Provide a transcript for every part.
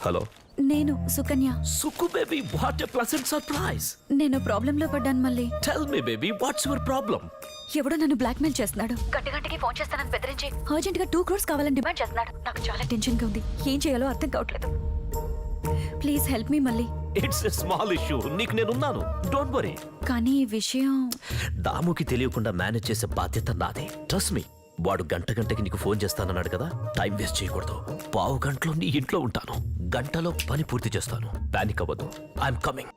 Hello, నేను Sukanya. Suku baby, what a pleasant surprise. నేను ప్రాబ్లంలో పడ్డాను మళ్ళీ. Tell me baby, what's your problem? ఎవడో నన్ను బ్లాక్మెయిల్ చేస్తున్నాడు. గంటకి ఫోన్ చేస్తానని బెదిరించి అర్జెంట్ గా 2 crores కావాలని డిమాండ్ చేస్తున్నాడు. నాకు చాలా టెన్షన్ గా ఉంది. ఏం చేయాలో అర్థం కావట్లేదు. ప్లీజ్ హెల్ప్ మీ మళ్ళీ. It's a small issue. నీకు నేనున్నాను, డోంట్ వరీ. కానీ ఈ విషయం దాముకి తెలియకుండా మేనేజ్ చేసే బాధ్యత నాదే. Trust me. వాడు గంటకి నీకు ఫోన్ చేస్తానన్నాడు కదా, టైం వేస్ట్ చేయకూడదు. 15 గంటలో నీ ఇంట్లో ఉంటాను. గంటలో పని పూర్తి చేస్తాను. పానిక్ అవ్వదు. I'm coming.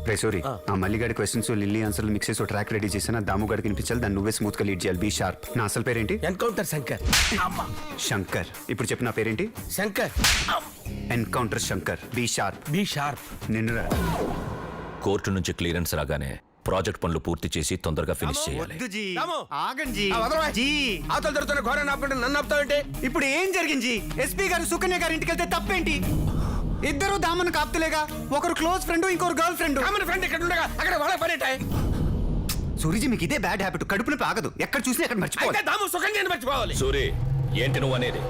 రే సోరీ, ఆ మల్లిగాడి క్వశ్చన్స్ లిల్లీ ఆన్సర్లు మిక్స్ చేసి ట్రాక్ రెడీ చేసిన దాము గాడికి వినిపించాలి. దాన్ని నువ్వే స్మూత్ గా లీడ్ చేయాలి. Be sharp. నా అసలు పేరేంటి? ఎన్కౌంటర్ శంకర్. శంకర్. ఇప్పుడు చెప్పిన పేరేంటి? Shankar. Encounter Shankar. Be sharp. Be sharp. నిన్నురా. కోర్టు నుంచి క్లియరెన్స్ రాగానే ప్రాజెక్ట్ పనులు పూర్తి చేసి తొందరగా ఫినిష్ చేయాలి. రాము. ఆగండి ఆ, వదలవా. జీ. అవతల దొరుకుతున్న ఘోరాన్ని ఆపుకుంటే నన్ను ఆపుతావంటే? ఇప్పుడు ఏం జరిగింది? ఎస్పీ గారు సుకన్య గారి ఇంటికి వెళ్తే తప్పేంటి? ఇద్దరు దామను కాపుతలేగా. ఒకరు క్లోజ్ ఫ్రెండ్, ఇంకొకరు గర్ల్ ఫ్రెండ్. కామన్ ఫ్రెండ్ ఇక్కడ ఉండగా అక్కడ వాళ్ళ పనేటాయి. సూరిజీ, మీకు ఇదే బ్యాడ్ హ్యాబిట్. కడుపుని ఆగదు. ఎక్కడ చూసినా ఎక్కడ అయితే మర్చిపోవాలి. దాము సుకన్యని మర్చిపోవాలి. సూరి, ఏంటి నువ్వు అనేది?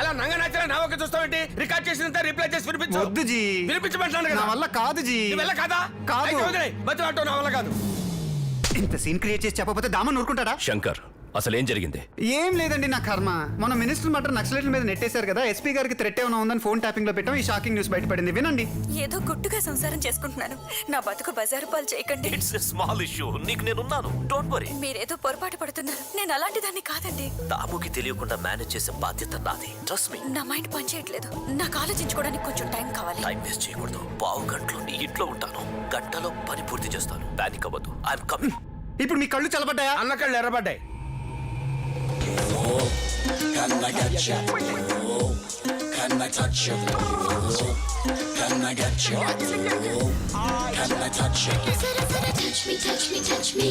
అలా నంగ నచ్చలా నా ఒక్క చూస్తావేంటి? రికార్డ్ చేసినంత రిప్లై చేసి వినిపించు. వద్దు జీ. వినిపించమంటున్నాను నా కదా. వల్ల కాదు జీ. నీ వల్ల కాదా? కాదు. అయితే వదిలేయ్. మధ్య ఆటో నా వల్ల కాదు. ఇంత సీన్ క్రియేట్ చేసి చెప్పకపోతే దామన్ ఊరుకుంటాడా? శంకర్, అసలేం జరిగింది? ఏం లేదండి, నా కర్మ. మన మినిస్టర్ మటర్ నక్సలైట్ల మీద నెట్టేశారు కదా. ఎస్పీ గారికి థ్రెట్ ఏమైనా ఉందని ఫోన్ ట్యాపింగ్ లో పెట్టాం. ఈ షాకింగ్ న్యూస్ బయటపడింది. వినండి. ఏదో గుట్టుగా సంసారం చేసుకుంటున్నాను. నా బతుకు బజారు పాలు చేయకండి. It's a small issue. నీకు నేనున్నాను, డోంట్ వరీ. మీరేదో పొరపాటు పడుతున్నారు. నేను అలాంటి దాన్ని కాదండి. దాముకి తెలియకుండా మేనేజ్ చేసే బాధ్యత నాది. Trust me. నా మైండ్ పనిచేయట్లేదు. నాకు ఆలోచించుకోవడానికి కొంచెం టైం కావాలి. టైం వేస్ట్ చేయకూడదు. 15 గంటలో నీ ఇంట్లో ఉంటాను. గంటలో పని పూర్తి చేస్తాను. పానిక్ అవ్వదు. I'm coming. ఇప్పుడు మీ కళ్ళు చల్లబడ్డాయా? అన్న కళ్ళు ఎర్రబడ్డాయి. Can I get you? Can I touch you? Can I get you? Can I touch you? Zara zara touch me, touch me, touch me.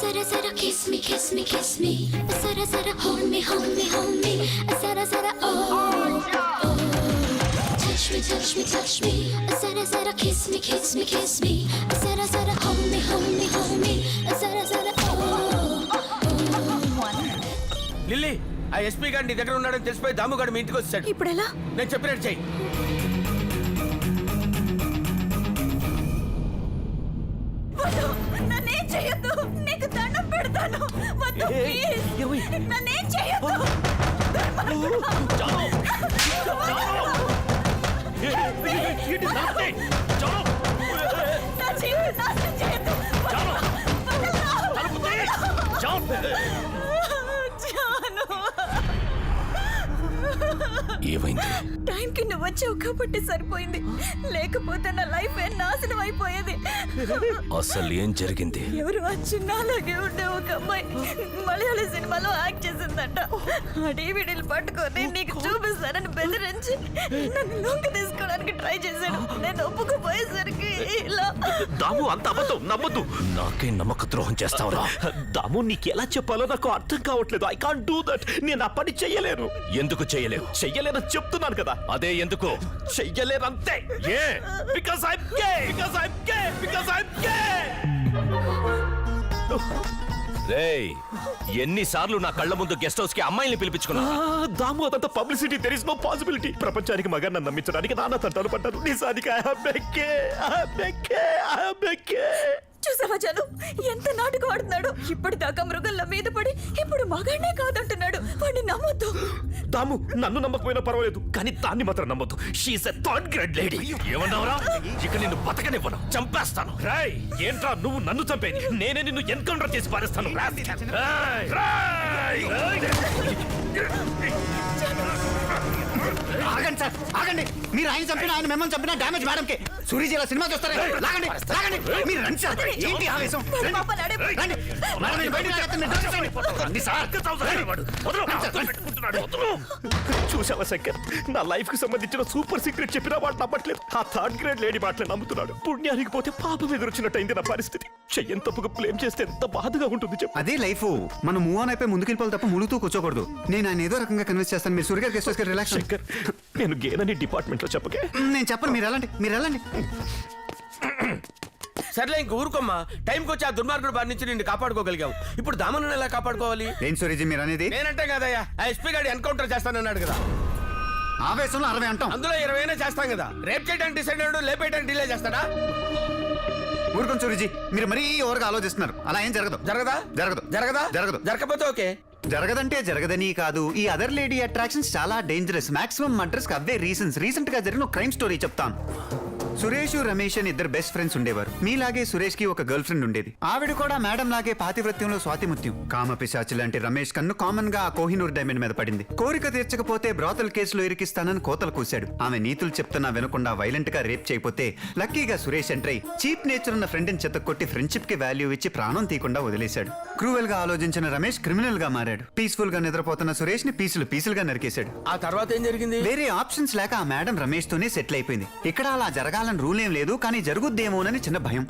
Zara zara kiss me, kiss me, kiss me. Zara zara hold me, hold me, hold me. Zara zara oh. Touch me, touch me, touch me. Zara zara kiss me, kiss me, kiss me. Zara zara hold me, hold me, hold me. Zara zara oh. Lily, ఆ SP గారు నీ దగ్గర ఉన్నాడని తెలిసిపోయి దాముగాడు మీ ఇంటికి వచ్చాడు. ఇప్పుడు ఎలా? నేను చెప్పినట్టు చెయ్యి. నన్నేం చేయొద్దు. నీకు దండం పెడతాను. వద్దు, ప్లీజ్. నన్నేం చేయొద్దు. నా జీవితం నాశనం చేయొద్దు. ఏమైంది? టైంకి నువ్వు వచ్చావు కాబట్టి సరిపోయింది. లేకపోతే నా లైఫ్ నాశనం అయిపోయేది. అసలు ఏం జరిగింది? ఎవరు ఆ చిన్నలాగే ఉండే ఒక అమ్మాయి మలయాళ సినిమాలో యాక్ట్ చేసిందంట. ఆ డివిడీలు పట్టుకొని నీకు చూపిస్తానని బెదిరించి నన్ను లోకి తీసుకోవడానికి ట్రై చేశాడు. నేను ఒప్పుకుపోయేసరికి ఇలా. దాము, అంత అబద్ధం నమ్మద్దు. నాకే నమ్మక ద్రోహం చేస్తావురా? దాము, నీకు ఎలా చెప్పాలో నాకు అర్థం కావట్లేదు. I can't do that. నేను ఆ పని చెయ్యలేను. ఎందుకు చెయ్యలేవు? చెయ్యలేనని చెప్తున్నాను కదా. అదే ఎందుకు చెయ్యలేను అంతే. ఏ? Because I'm gay. Because I'm gay. Because I'm gay. రేయ్, ఎన్నిసార్లు నా కళ్ళ ముందు గెస్ట్ హౌస్ కి అమ్మాయిని పిలిపించుకున్నా? దాము, అదంతా publicity. There is no possibility. ప్రపంచానికి మగాన్ని నమ్మించడానికి నాన్న తంటాలు పడ్డాను. నిజానికి ఐ హావ్ బెక్కే. చూసావా చాలు ఎంత నాటకం ఆడుతున్నాడు. ఇప్పటిదాకా మృగంల మీద పడి ఇప్పుడు మగాడే కాదంటున్నాడు. వాడిని నమ్మొద్దు. దాము, నన్ను నమ్మకపోయినా పర్వాలేదు, కానీ దాన్ని మాత్రం నమ్మొద్దు. She's a third grade lady. ఏమన్నావురా? ఇక నిన్ను బతకనివ్వను, చంపేస్తాను. రాయ్, ఏంట్రా నువ్వు నన్ను చంపేది? నేనే నిన్ను ఎన్కౌంటర్ చేసి పారేస్తాను. ఆగండి సార్, ఆగండి. మీరు ఆయన చంపినా ఆయన మిమ్మల్ని చంపినా డ్యామేజ్ మేడంకే. సూరిజీలా సినిమా చూస్తారా? లాగండి, లాగండి. మీరు రండి సార్. ఏంటి ఆవేశం? రండి. రండి. మేడం, మీరు బయటికి వెళ్ళొద్దు. మీరు రండి సార్. రండి సార్. చూసావా శంకర్, నా లైఫ్ కి సంబంధించిన సూపర్ సీక్రెట్ చెప్పినా వాడు నమ్మట్లేదు. ఆ థర్డ్ గ్రేడ్ లేడీ మాటలు నమ్ముతున్నాడు. పుణ్యానికి పోతే పాపం ఎదురొచ్చినట్టయింది నా పరిస్థితి. చెయ్యని తప్పుకు బ్లేమ్ చేస్తే ఎంత బాధగా ఉంటుంది చెప్పు. అదే లైఫ్. మనం మూవ్ ఆన్ అయిపోయి ముందుకెళ్ళిపోవాలి తప్ప ములుగుతూ కూర్చోకూడదు. నేను ఆయన ఏదో రకంగా కన్విన్స్ చేస్తాను. మీరు సూర్య గెస్ట్ హౌస్ కి రిలాక్స్. శంకర్, నేను గేనని డిపార్ట్మెంట్ లో చెప్పకే. నేను చెప్పను, మీరు వెళ్ళండి. మీరు వెళ్ళండి. సర్లే, ఇంక ఊరుకోమ్మా. టైంకి వచ్చి ఆ దుర్మార్గుడు బారి నుంచి నిన్ను కాపాడుకోగలిగావు. ఇప్పుడు దామను ఎలా కాపాడుకోవాలి? ఏం సూరిజీ మీరు అనేది? నేనంటే కదయ్యా, ఆ ఎస్పీ గారు ఎన్కౌంటర్ చేస్తానన్నాడు కదా. ఆవేశంలో 60 అంటాం. అందులో 20 చేస్తాం కదా. రేప్ చేయడానికి డిసైడ్ అయ్యాడు, లేపేయడానికి డిలే చేస్తాడా? ఊరుకొని సూరిజీ, మీరు మరీ ఓవర్గా ఆలోచిస్తున్నారు. అలా ఏం జరగదు. జరగదా? జరగదు. జరగదా? జరగదు. జరగకపోతే ఓకే. జరగదంటే జరగదని కాదు, ఈ అదర్ లేడీ అట్రాక్షన్స్ చాలా డేంజరస్. మాక్సిమం మర్డర్స్ కి అవే రీజన్స్. రీసెంట్ గా జరిగిన క్రైమ్ స్టోరీ చెప్తాను. సురేష్ రమేష్ అని ఇద్దరు బెస్ట్ ఫ్రెండ్స్ ఉండేవారు. మీలాగే సురేష్ కి ఒక గర్ల్ ఫ్రెండ్ ఉండేది. ఆవిడ కూడా మేడం లాగే పాతివ్రత్యంలో స్వాతిముత్యం. కామపిశాచి లాంటి రమేష్ కన్ను కామన్ గా ఆ కోహినూర్ డైమండ్ మీద పడింది. కోరిక తీర్చకపోతే బ్రాతల్ కేసులో ఇరికిస్తానని కోతలు కూశాడు. ఆమె నీతులు చెప్తున్నా వినకుండా వైలెంట్ గా రేప్ చేయకపోతే లక్కీగా సురేష్ ఎంట్రై చీప్ నేచర్ ఉన్న ఫ్రెండ్ ని చెత్తకొట్టి ఫ్రెండ్షిప్ కి వాల్యూ ఇచ్చి ప్రాణం తీయకుండా వదిలేశాడు. క్రూవెల్ గా ఆలోచించిన రమేష్ క్రిమినల్ గా మారాడు. పీస్ఫుల్ గా నిద్రపోతున్న సురేష్ ని పీసులుగా నరికేశాడు. ఆ తర్వాత ఏం జరిగింది? వేరే ఆప్షన్స్ లేక ఆ మేడం రమేష్ తోనే సెటిల్ అయిపోయింది. ఇక్కడ అలా జరగాలని రూల్ ఏం లేదు, కానీ జరుగుద్దేమోనని చిన్న భయం.